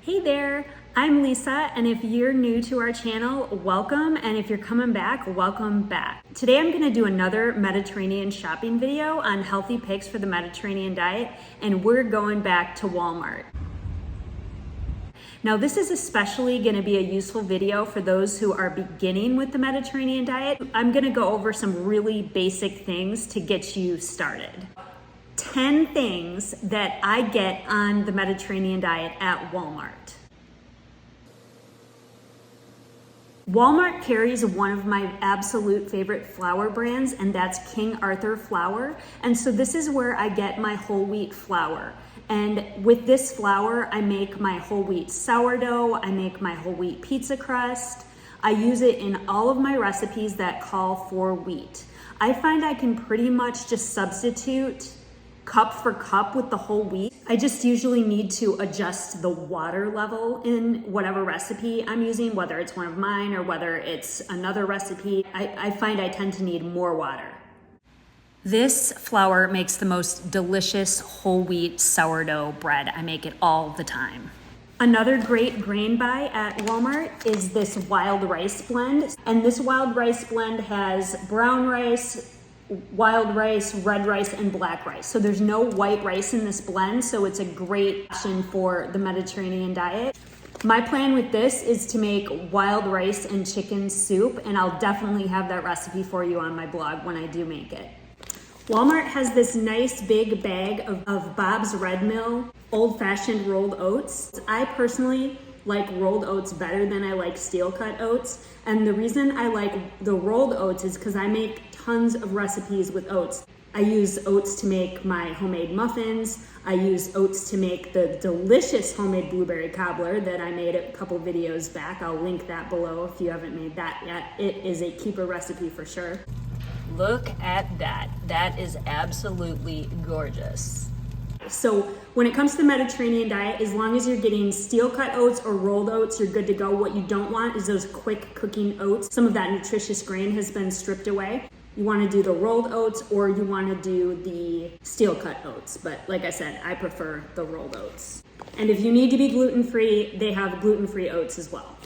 Hey there, I'm Lisa, and if you're new to our channel, welcome, and if you're coming back, welcome back. Today I'm gonna do another Mediterranean shopping video on healthy picks for the Mediterranean diet, and we're going back to Walmart. Now this is especially gonna be a useful video for those who are beginning with the Mediterranean diet. I'm gonna go over some really basic things to get you started. 10 things that I get on the Mediterranean diet at Walmart. Walmart carries one of my absolute favorite flour brands, and that's King Arthur flour. And so this is where I get my whole wheat flour. And with this flour, I make my whole wheat sourdough, I make my whole wheat pizza crust. I use it in all of my recipes that call for wheat. I find I can pretty much just substitute cup for cup with the whole wheat. I just usually need to adjust the water level in whatever recipe I'm using, whether it's one of mine or whether it's another recipe. I find I tend to need more water. This flour makes the most delicious whole wheat sourdough bread. I make it all the time. Another great grain buy at Walmart is this wild rice blend. And this wild rice blend has brown rice, wild rice, red rice, and black rice. So there's no white rice in this blend, so it's a great option for the Mediterranean diet. My plan with this is to make wild rice and chicken soup, and I'll definitely have that recipe for you on my blog when I do make it. Walmart has this nice big bag of Bob's Red Mill old-fashioned rolled oats. I personally like rolled oats better than I like steel cut oats. And the reason I like the rolled oats is because I make tons of recipes with oats. I use oats to make my homemade muffins. I use oats to make the delicious homemade blueberry cobbler that I made a couple videos back. I'll link that below if you haven't made that yet. It is a keeper recipe for sure. Look at that. That is absolutely gorgeous. So when it comes to the Mediterranean diet, as long as you're getting steel cut oats or rolled oats, you're good to go. What you don't want is those quick cooking oats. Some of that nutritious grain has been stripped away. You want to do the rolled oats or you want to do the steel cut oats. But like I said, I prefer the rolled oats. And if you need to be gluten-free, they have gluten-free oats as well.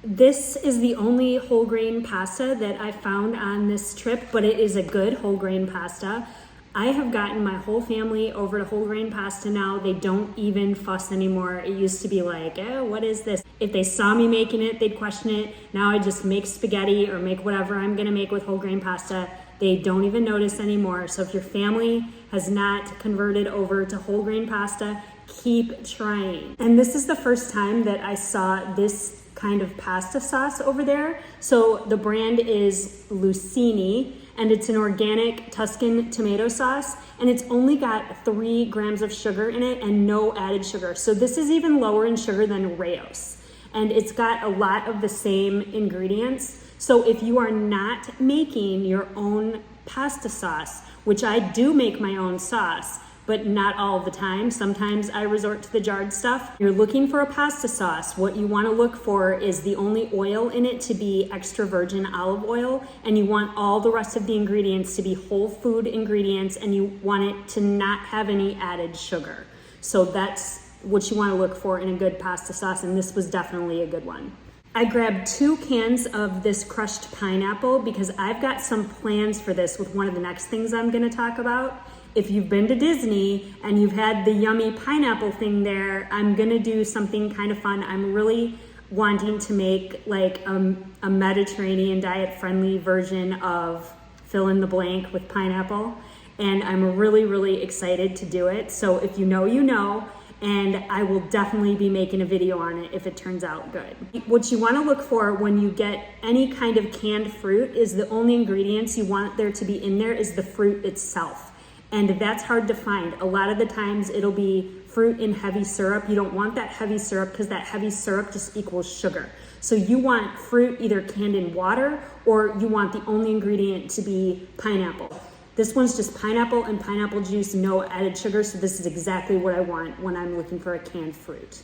This is the only whole grain pasta that I found on this trip, but it is a good whole grain pasta. I have gotten my whole family over to whole grain pasta now. They don't even fuss anymore. It used to be like, oh, what is this? If they saw me making it, they'd question it. Now I just make spaghetti or make whatever I'm gonna make with whole grain pasta. They don't even notice anymore. So if your family has not converted over to whole grain pasta, keep trying. And this is the first time that I saw this kind of pasta sauce over there. So the brand is Lucini, and it's an organic Tuscan tomato sauce, and it's only got 3 grams of sugar in it and no added sugar. So this is even lower in sugar than Rao's, and it's got a lot of the same ingredients. So if you are not making your own pasta sauce, which I do make my own sauce, but not all the time. Sometimes I resort to the jarred stuff. You're looking for a pasta sauce. What you want to look for is the only oil in it to be extra virgin olive oil, and you want all the rest of the ingredients to be whole food ingredients, and you want it to not have any added sugar. So that's what you want to look for in a good pasta sauce, and this was definitely a good one. I grabbed 2 cans of this crushed pineapple because I've got some plans for this with one of the next things I'm going to talk about. If you've been to Disney and you've had the yummy pineapple thing there, I'm gonna do something kind of fun. I'm really wanting to make like a Mediterranean diet friendly version of fill in the blank with pineapple. And I'm really, really excited to do it. So if you know, you know, and I will definitely be making a video on it if it turns out good. What you wanna look for when you get any kind of canned fruit is the only ingredients you want there to be in there is the fruit itself. And that's hard to find. A lot of the times it'll be fruit in heavy syrup. You don't want that heavy syrup because that heavy syrup just equals sugar. So you want fruit either canned in water or you want the only ingredient to be pineapple. This one's just pineapple and pineapple juice, no added sugar. So this is exactly what I want when I'm looking for a canned fruit.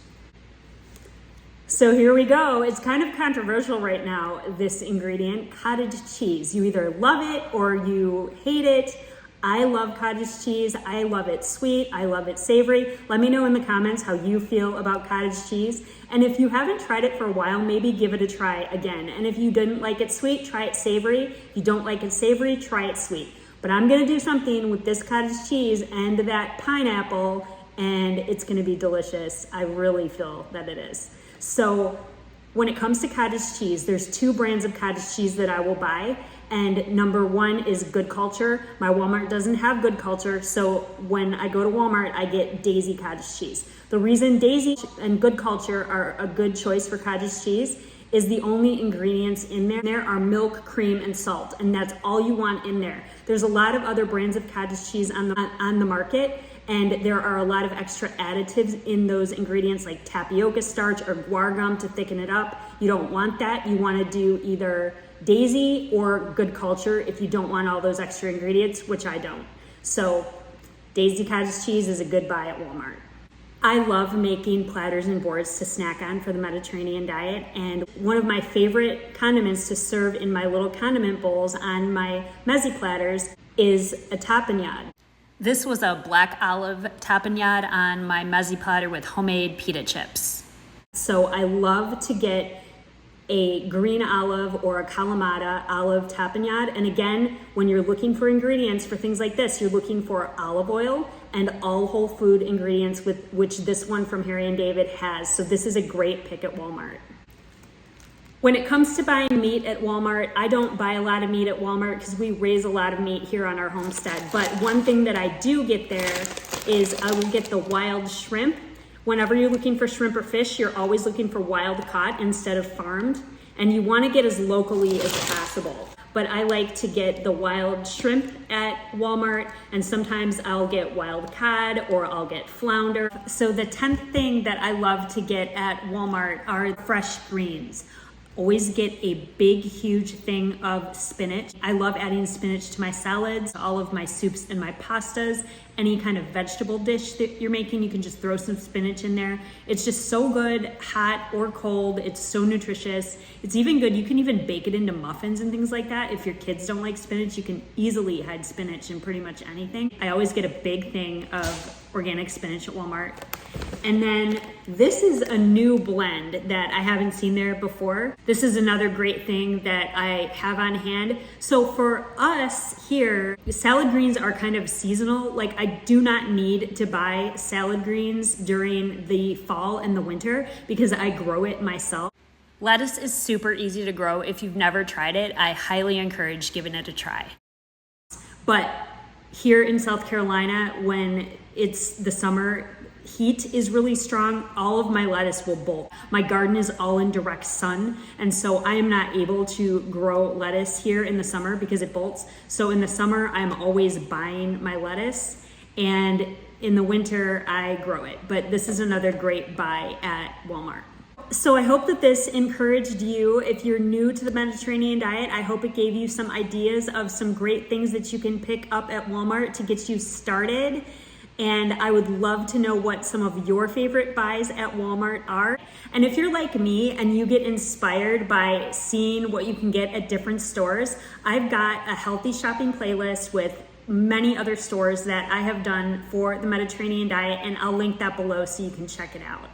So here we go. It's kind of controversial right now, this ingredient, cottage cheese. You either love it or you hate it. I love cottage cheese. I love it sweet. I love it savory. Let me know in the comments how you feel about cottage cheese. And if you haven't tried it for a while, maybe give it a try again. And if you didn't like it sweet, try it savory. If you don't like it savory, try it sweet. But I'm gonna do something with this cottage cheese and that pineapple, and it's gonna be delicious. I really feel that it is. So when it comes to cottage cheese, there's 2 brands of cottage cheese that I will buy. And number 1 is Good Culture. My Walmart doesn't have Good Culture, so when I go to Walmart, I get Daisy cottage cheese. The reason Daisy and Good Culture are a good choice for cottage cheese is the only ingredients in there are milk, cream, and salt, and that's all you want in there. There's a lot of other brands of cottage cheese on the market, and there are a lot of extra additives in those ingredients like tapioca starch or guar gum to thicken it up. You don't want that. You want to do either Daisy or Good Culture if you don't want all those extra ingredients, which I don't. So Daisy cottage cheese is a good buy at Walmart. I love making platters and boards to snack on for the Mediterranean diet, and one of my favorite condiments to serve in my little condiment bowls on my mezzi platters is a tapenade. This was a black olive tapenade on my mezzi platter with homemade pita chips. So I love to get a green olive or a Kalamata olive tapenade. And again, when you're looking for ingredients for things like this, you're looking for olive oil and all whole food ingredients, with which this one from Harry and David has. So this is a great pick at Walmart. When it comes to buying meat at Walmart, I don't buy a lot of meat at Walmart because we raise a lot of meat here on our homestead. But one thing that I do get there is I will get the wild shrimp. Whenever you're looking for shrimp or fish, you're always looking for wild caught instead of farmed. And you want to get as locally as possible. But I like to get the wild shrimp at Walmart, and sometimes I'll get wild cod or I'll get flounder. So the 10th thing that I love to get at Walmart are fresh greens. Always get a big, huge thing of spinach. I love adding spinach to my salads, all of my soups and my pastas. Any kind of vegetable dish that you're making, you can just throw some spinach in there. It's just so good, hot or cold. It's so nutritious. It's even good, you can even bake it into muffins and things like that. If your kids don't like spinach, you can easily hide spinach in pretty much anything. I always get a big thing of organic spinach at Walmart. And then this is a new blend that I haven't seen there before. This is another great thing that I have on hand. So for us here, salad greens are kind of seasonal. Like, I do not need to buy salad greens during the fall and the winter because I grow it myself. Lettuce is super easy to grow. If you've never tried it, I highly encourage giving it a try. But here in South Carolina, when it's the summer, heat is really strong, all of my lettuce will bolt. My garden is all in direct sun, and so I am not able to grow lettuce here in the summer because it bolts. So in the summer, I'm always buying my lettuce, and in the winter, I grow it. But this is another great buy at Walmart. So I hope that this encouraged you. If you're new to the Mediterranean diet, I hope it gave you some ideas of some great things that you can pick up at Walmart to get you started. And I would love to know what some of your favorite buys at Walmart are. And if you're like me and you get inspired by seeing what you can get at different stores, I've got a healthy shopping playlist with many other stores that I have done for the Mediterranean diet, and I'll link that below so you can check it out.